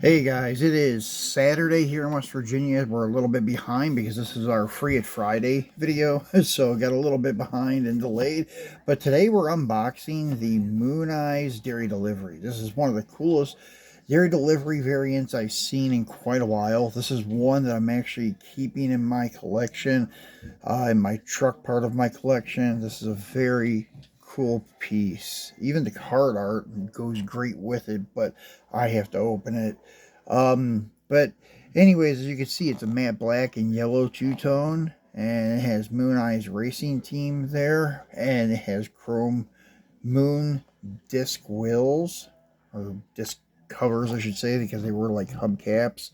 Hey guys, it is Saturday here in West Virginia. We're a little bit behind because this is our Free It Friday video, so got a little bit behind and delayed. But today we're unboxing the Mooneyes Dairy Delivery. This is one of the coolest dairy delivery variants I've seen in quite a while. This is one that I'm actually keeping in my collection, in my truck part of my collection. This is a very cool piece. Even the card art goes great with it, but I have to open it. But anyways, as you can see, it's a matte black and yellow two-tone, and it has Mooneyes Racing Team there, and it has chrome moon disc wheels, or disc covers I should say, because they were like hubcaps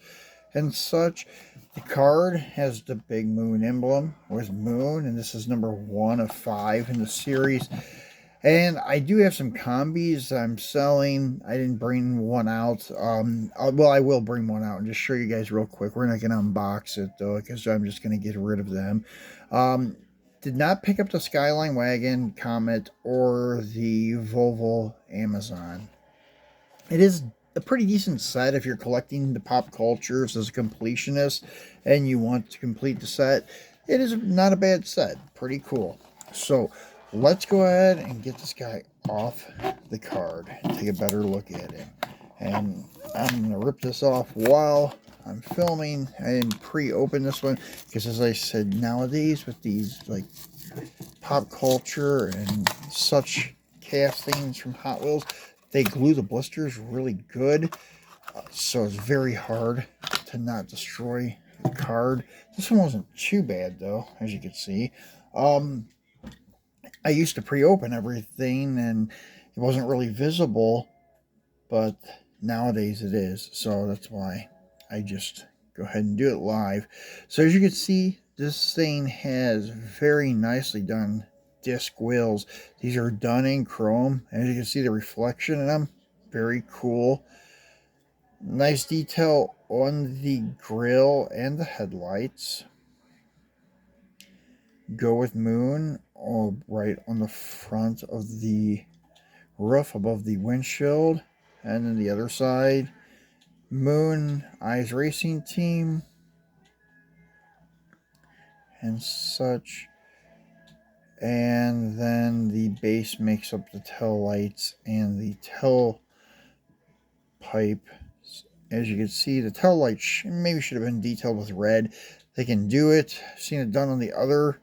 and such. The card has the big moon emblem with moon, and this is number 1 of 5 in the series. And I do have some combis I'm selling. I didn't bring one out. Well, I will bring one out and just show you guys real quick. We're not going to unbox it, though, because I'm just going to get rid of them. Did not pick up the Skyline Wagon, Comet, or the Volvo Amazon. It is a pretty decent set if you're collecting the pop cultures as a completionist and you want to complete the set. It is not a bad set. Pretty cool. So let's go ahead and get this guy off the card and take a better look at him. And I'm going to rip this off while I'm filming. I didn't pre-open this one because, as I said, nowadays with these like pop culture and such castings from Hot Wheels, they glue the blisters really good, so it's very hard to not destroy the card. This one wasn't too bad though, as you can see. I used to pre-open everything and it wasn't really visible, but nowadays it is, so that's why I just go ahead and do it live. So as you can see, this thing has very nicely done disc wheels. These are done in chrome. As you can see, the reflection in them, very cool. Nice detail on the grill and the headlights. Go with moon, all right on the front of the roof above the windshield, and then the other side, Mooneyes Racing Team and such. And then the base makes up the tail lights and the tail pipe. As you can see, the tail light maybe should have been detailed with red. They can do it. I've seen it done on the other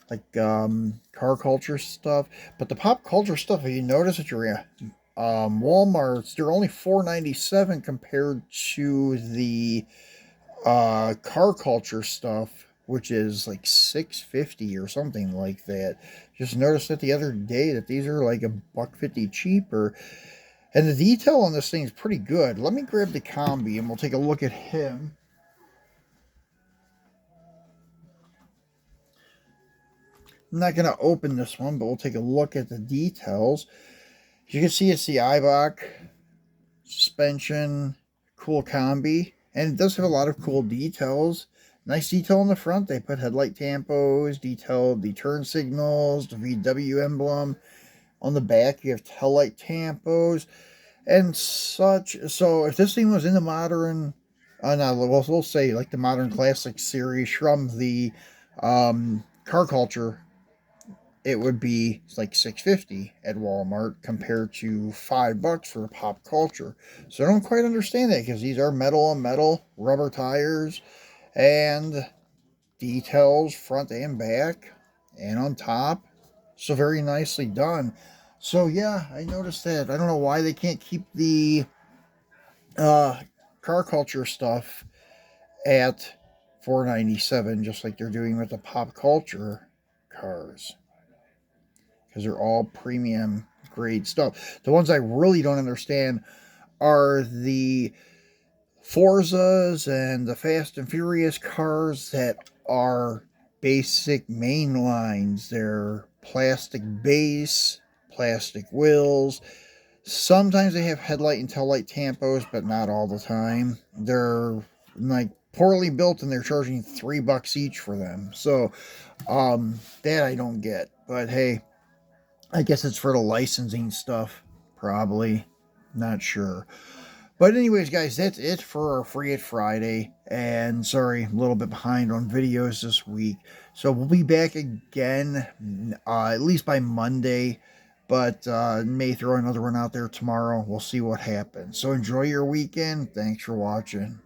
like car culture stuff, but the pop culture stuff, if you notice at your Walmart's, they're only $4.97 compared to the car culture stuff, which is like $6.50 or something like that. Just noticed that the other day that these are like $1.50 cheaper, and the detail on this thing is pretty good. Let me grab the combi and we'll take a look at him. I'm not going to open this one, but we'll take a look at the details. As you can see, it's the Eibach suspension, cool combi, and it does have a lot of cool details. Nice detail on the front. They put headlight tampos, detailed the turn signals, the VW emblem. On the back, you have tail light tampos and such. So if this thing was in the modern, no, we'll say like the modern classic series from the car culture, it would be like $6.50 at Walmart compared to $5 for pop culture. So I don't quite understand that because these are metal on metal, rubber tires, and details front and back and on top. So very nicely done. So yeah, I noticed that. I don't know why they can't keep the car culture stuff at $4.97 just like they're doing with the pop culture cars, because they're all premium grade stuff. The ones I really don't understand are the Forzas and the Fast and Furious cars that are basic main lines. They're plastic base, plastic wheels. Sometimes they have headlight and tail light tampos, but not all the time. They're like poorly built and they're charging $3 each for them. So that I don't get. But hey, I guess it's for the licensing stuff, probably. Not sure. But anyways, guys, that's it for our Free It Friday. And sorry, a little bit behind on videos this week. So we'll be back again, at least by Monday. But may throw another one out there tomorrow. We'll see what happens. So enjoy your weekend. Thanks for watching.